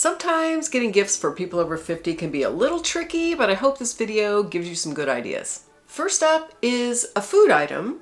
Sometimes getting gifts for people over 50 can be a little tricky, but I hope this video gives you some good ideas. First up is a food item,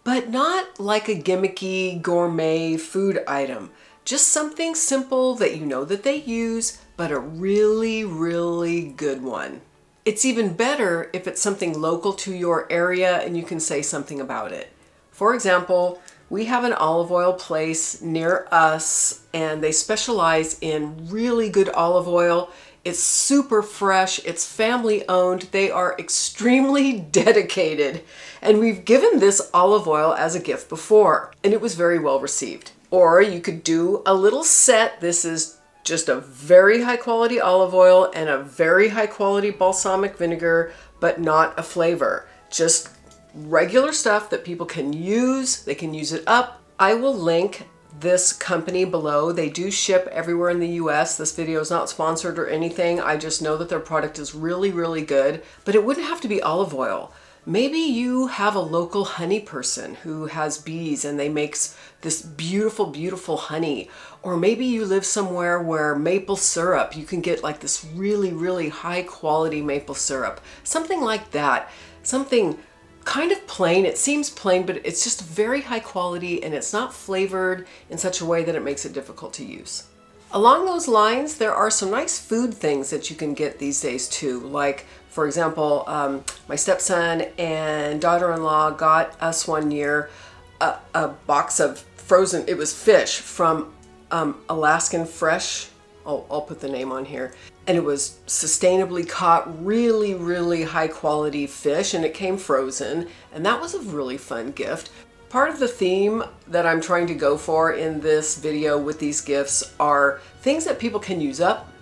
but not like a gimmicky gourmet food item. Just something simple that you know that they use, but a really, really good one. It's even better if it's something local to your area and you can say something about it. For example, we have an olive oil place near us and they specialize in really good olive oil. It's super fresh, it's family owned, they are extremely dedicated. And we've given this olive oil as a gift before and it was very well received. Or you could do a little set. This is just a very high quality olive oil and a very high quality balsamic vinegar, but not a flavor. Just regular stuff that people can use. They can use it up. I will link this company below. They do ship everywhere in the US. This video is not sponsored or anything. I just know that their product is really, really good, but it wouldn't have to be olive oil. Maybe you have a local honey person who has bees and they make this beautiful, beautiful honey. Or maybe you live somewhere where maple syrup, you can get like this really, really high quality maple syrup. Something like that. Something kind of plain. It seems plain, but it's just very high quality and it's not flavored in such a way that it makes it difficult to use. Along those lines, there are some nice food things that you can get these days too. Like, for example, my stepson and daughter-in-law got us one year a box of frozen, it was fish from Alaskan Fresh. I'll put the name on here. And it was sustainably caught, really, really high quality fish, and it came frozen. And that was a really fun gift. Part of the theme that I'm trying to go for in this video with these gifts are things that people can use up.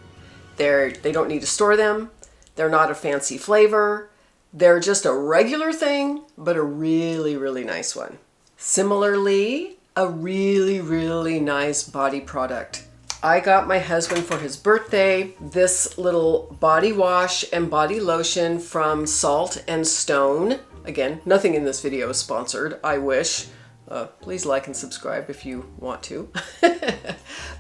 They don't need to store them. They're not a fancy flavor. They're just a regular thing, but a really, really nice one. Similarly, a really, really nice body product. I got my husband for his birthday this little body wash and body lotion from Salt and Stone. Again, nothing in this video is sponsored. I wish. Please like and subscribe if you want to.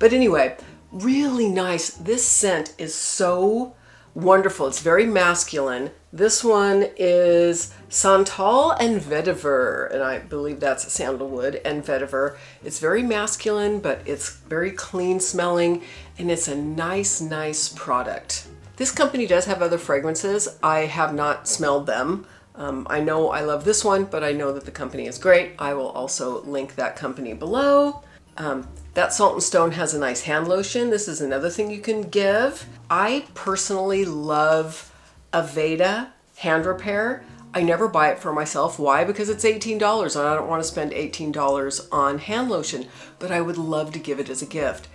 But anyway, really nice. This scent is so wonderful. It's very masculine. This one is Santal and Vetiver, and I believe that's sandalwood and vetiver. It's very masculine, but it's very clean smelling, and it's a nice, nice product. This company does have other fragrances. I have not smelled them. I know I love this one, but I know that the company is great. I will also link that company below. That Salt and Stone has a nice hand lotion. This is another thing you can give. I personally love Aveda hand repair. I never buy it for myself. Why? Because it's $18 and I don't want to spend $18 on hand lotion, but I would love to give it as a gift.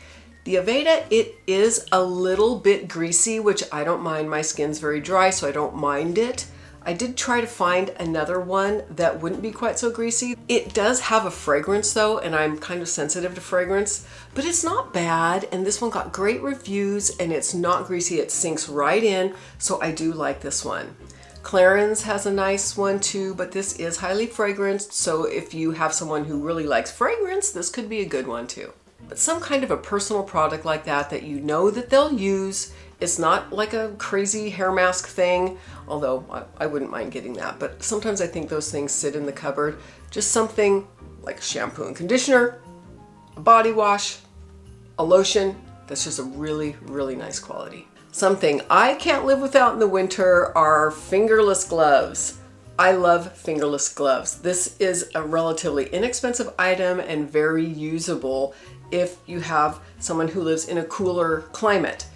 The Aveda, it is a little bit greasy, which I don't mind. My skin's very dry, so I don't mind it. I did try to find another one that wouldn't be quite so greasy. It does have a fragrance though, and I'm kind of sensitive to fragrance, but it's not bad. And this one got great reviews and it's not greasy. It sinks right in. So I do like this one. Clarins has a nice one too, but this is highly fragranced. So if you have someone who really likes fragrance, this could be a good one too. But some kind of a personal product like that you know that they'll use. It's not like a crazy hair mask thing, although I wouldn't mind getting that. But sometimes I think those things sit in the cupboard. Just something like a shampoo and conditioner, a body wash, a lotion that's just a really, really nice quality. Something I can't live without in the winter are fingerless gloves. I love fingerless gloves. This is a relatively inexpensive item and very usable if you have someone who lives in a cooler climate.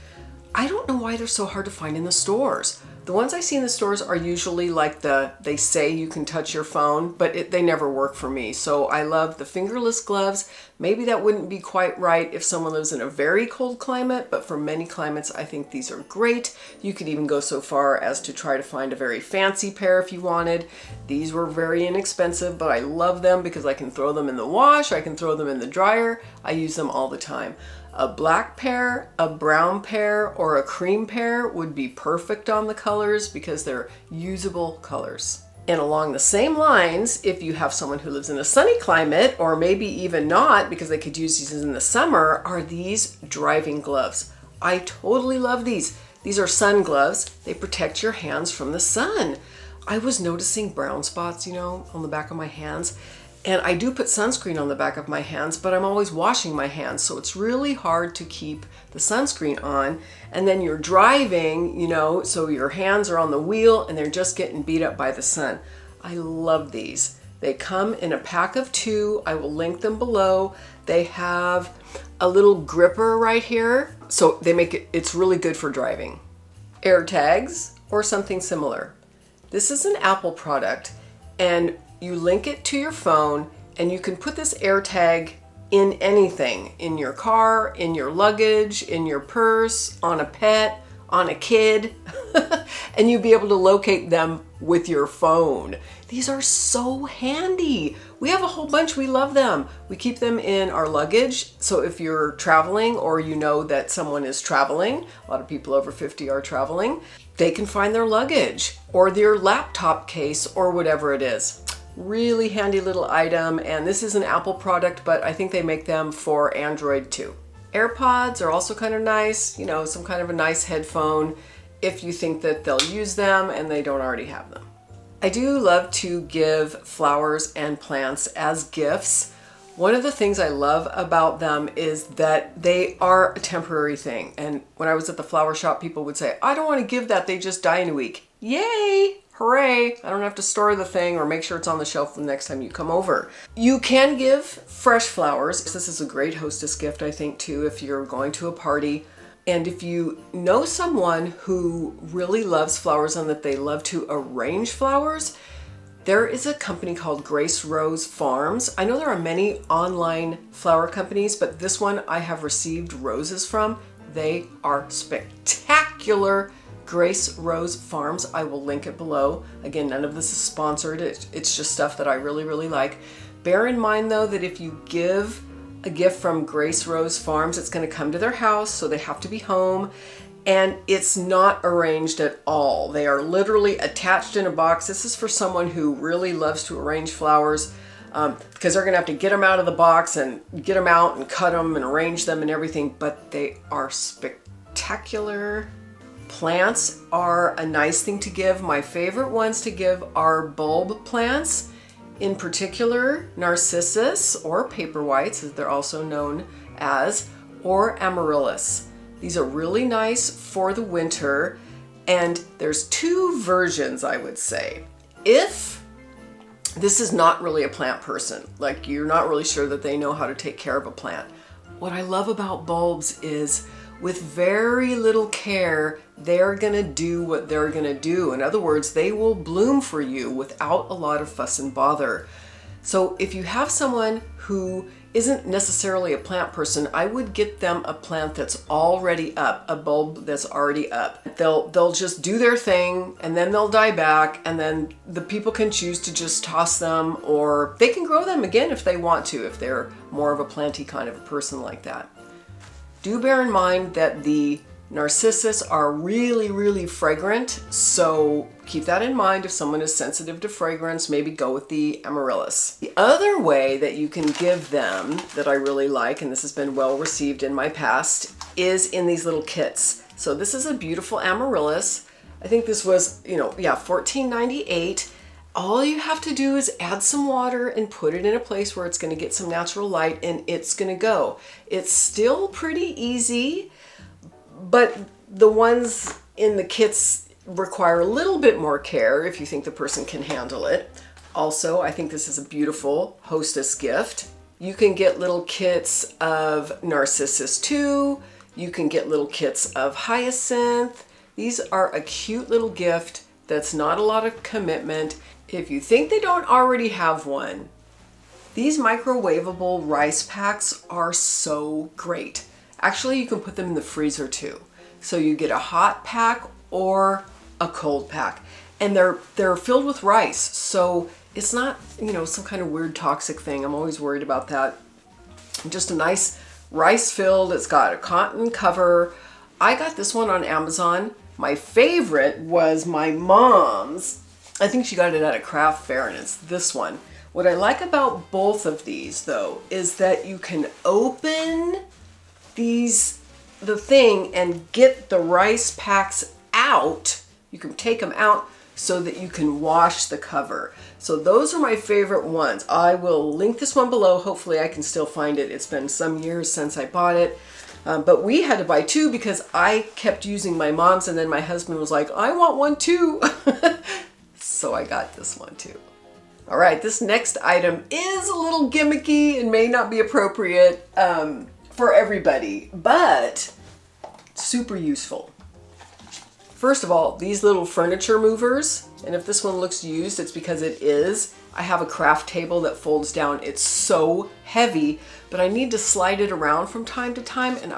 I don't know why they're so hard to find in the stores. The ones I see in the stores are usually like they say you can touch your phone, but they never work for me. So I love the fingerless gloves. Maybe that wouldn't be quite right if someone lives in a very cold climate, but for many climates, I think these are great. You could even go so far as to try to find a very fancy pair if you wanted. These were very inexpensive, but I love them because I can throw them in the wash, I can throw them in the dryer. I use them all the time. A black pair, a brown pair, or a cream pair would be perfect on the colors because they're usable colors. And along the same lines, if you have someone who lives in a sunny climate, or maybe even not because they could use these in the summer, are these driving gloves. I totally love these. These are sun gloves. They protect your hands from the sun. I was noticing brown spots, you know, on the back of my hands. And I do put sunscreen on the back of my hands, but I'm always washing my hands. So it's really hard to keep the sunscreen on. And then you're driving, you know, so your hands are on the wheel and they're just getting beat up by the sun. I love these. They come in a pack of 2. I will link them below. They have a little gripper right here. So they make it, it's really good for driving. Air tags or something similar. This is an Apple product and you link it to your phone and you can put this air tag in anything, in your car, in your luggage, in your purse, on a pet, on a kid, and you'll be able to locate them with your phone. These are so handy. We have a whole bunch, we love them. We keep them in our luggage. So if you're traveling or you know that someone is traveling, a lot of people over 50 are traveling, they can find their luggage or their laptop case or whatever it is. Really handy little item, and this is an Apple product, but I think they make them for Android too. AirPods are also kind of nice, you know, some kind of a nice headphone if you think that they'll use them and they don't already have them. I do love to give flowers and plants as gifts. One of the things I love about them is that they are a temporary thing. And when I was at the flower shop, people would say, I don't want to give that, they just die in a week. Yay! Hooray! I don't have to store the thing or make sure it's on the shelf the next time you come over. You can give fresh flowers. This is a great hostess gift, I think, too, if you're going to a party. And if you know someone who really loves flowers and that they love to arrange flowers, there is a company called Grace Rose Farms. I know there are many online flower companies, but this one I have received roses from. They are spectacular. Grace Rose Farms. I will link it below. Again, none of this is sponsored. It's just stuff that I really, really like. Bear in mind though that if you give a gift from Grace Rose Farms, it's going to come to their house, so they have to be home, and it's not arranged at all. They are literally attached in a box. This is for someone who really loves to arrange flowers, because they're going to have to get them out of the box and get them out and cut them and arrange them and everything, but they are spectacular. Plants are a nice thing to give. My favorite ones to give are bulb plants, in particular narcissus or paper whites, as they're also known as, or amaryllis. These are really nice for the winter, and there's 2 versions, I would say. If this is not really a plant person, like you're not really sure that they know how to take care of a plant, what I love about bulbs is with very little care, they're gonna do what they're gonna do. In other words, they will bloom for you without a lot of fuss and bother. So if you have someone who isn't necessarily a plant person, I would get them a plant that's already up, a bulb that's already up. They'll just do their thing and then they'll die back, and then the people can choose to just toss them, or they can grow them again if they want to, if they're more of a planty kind of a person like that. Do bear in mind that the narcissus are really, really fragrant, so keep that in mind. If someone is sensitive to fragrance, maybe go with the amaryllis. The other way that you can give them that I really like, and this has been well received in my past, is in these little kits. So this is a beautiful amaryllis. I think this was, $14.98. All you have to do is add some water and put it in a place where it's going to get some natural light, and it's going to go. It's still pretty easy, but the ones in the kits require a little bit more care if you think the person can handle it. Also, I think this is a beautiful hostess gift. You can get little kits of narcissus too. You can get little kits of hyacinth. These are a cute little gift that's not a lot of commitment. If you think they don't already have one, these microwavable rice packs are so great. Actually, you can put them in the freezer too. So you get a hot pack or a cold pack, and they're filled with rice. So it's not, some kind of weird toxic thing. I'm always worried about that. Just a nice rice filled. It's got a cotton cover. I got this one on Amazon. My favorite was my mom's. I think she got it at a craft fair, and it's this one. What I like about both of these though is that you can open these the thing and get the rice packs out. You can take them out so that you can wash the cover. So those are my favorite ones. I will link this one below. Hopefully I can still find it. It's been some years since I bought it. But we had to buy two because I kept using my mom's, and then my husband was like, I want one too. So I got this one too. All right, this next item is a little gimmicky and may not be appropriate for everybody, but super useful. First of all, these little furniture movers, and if this one looks used, it's because it is. I have a craft table that folds down. It's so heavy, but I need to slide it around from time to time, and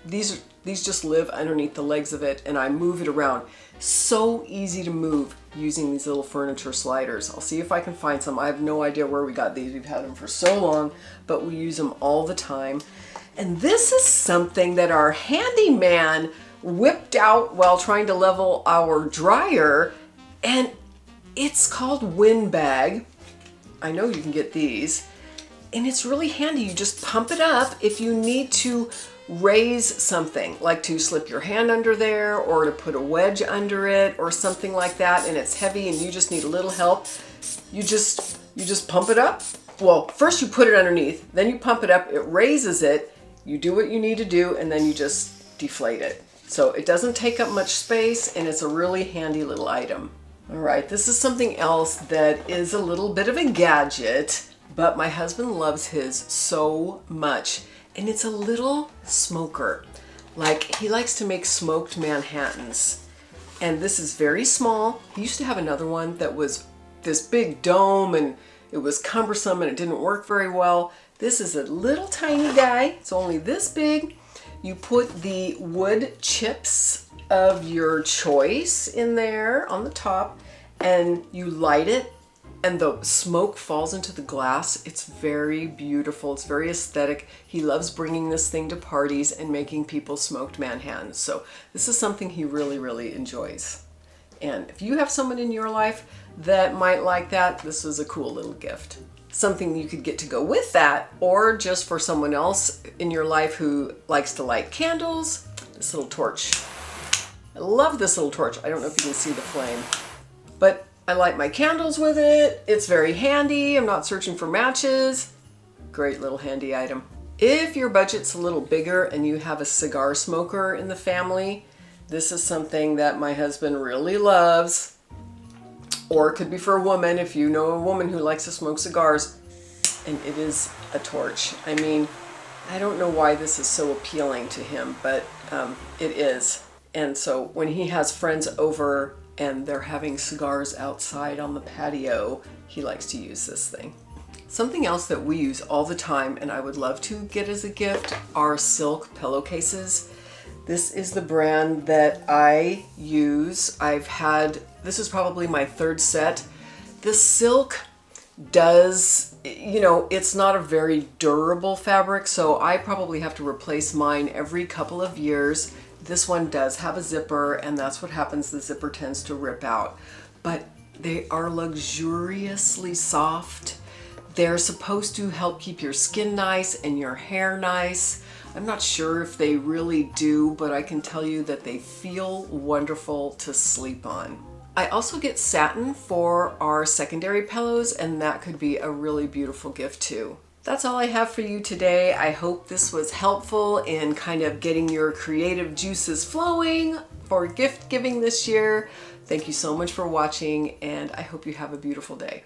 these just live underneath the legs of it, and I move it around. So easy to move using these little furniture sliders. I'll see if I can find some. I have no idea where we got these. We've had them for so long, but we use them all the time. And this is something that our handyman whipped out while trying to level our dryer, and it's called Windbag. I know you can get these, and it's really handy. You just pump it up if you need to raise something, like to slip your hand under there or to put a wedge under it or something like that, and it's heavy and you just need a little help. You just pump it up. Well, first you put it underneath, then you pump it up, it raises it, you do what you need to do, and then you just deflate it. So it doesn't take up much space, and it's a really handy little item. All right, this is something else that is a little bit of a gadget, but my husband loves his so much. And it's a little smoker. Like, he likes to make smoked Manhattans. And this is very small. He used to have another one that was this big dome, and it was cumbersome and it didn't work very well. This is a little tiny guy. It's only this big. You put the wood chips of your choice in there on the top, and you light it, and the smoke falls into the glass. It's very beautiful. It's very aesthetic. He loves bringing this thing to parties and making people smoked Manhattans. So this is something he really, really enjoys. And if you have someone in your life that might like that, this is a cool little gift. Something you could get to go with that, or just for someone else in your life who likes to light candles, this little torch. I love this little torch. I don't know if you can see the flame, but I light my candles with it. It's very handy. I'm not searching for matches. Great little handy item. If your budget's a little bigger and you have a cigar smoker in the family, this is something that my husband really loves. Or it could be for a woman if you know a woman who likes to smoke cigars. And it is a torch. I mean, I don't know why this is so appealing to him, but it is. And so when he has friends over and they're having cigars outside on the patio, he likes to use this thing. Something else that we use all the time, and I would love to get as a gift, are silk pillowcases. This is the brand that I use. This is probably my third set. The silk does, it's not a very durable fabric, so I probably have to replace mine every couple of years. This one does have a zipper, and that's what happens. The zipper tends to rip out. But they are luxuriously soft. They're supposed to help keep your skin nice and your hair nice. I'm not sure if they really do, but I can tell you that they feel wonderful to sleep on. I also get satin for our secondary pillows, and that could be a really beautiful gift too. That's all I have for you today. I hope this was helpful in kind of getting your creative juices flowing for gift giving this year. Thank you so much for watching, and I hope you have a beautiful day.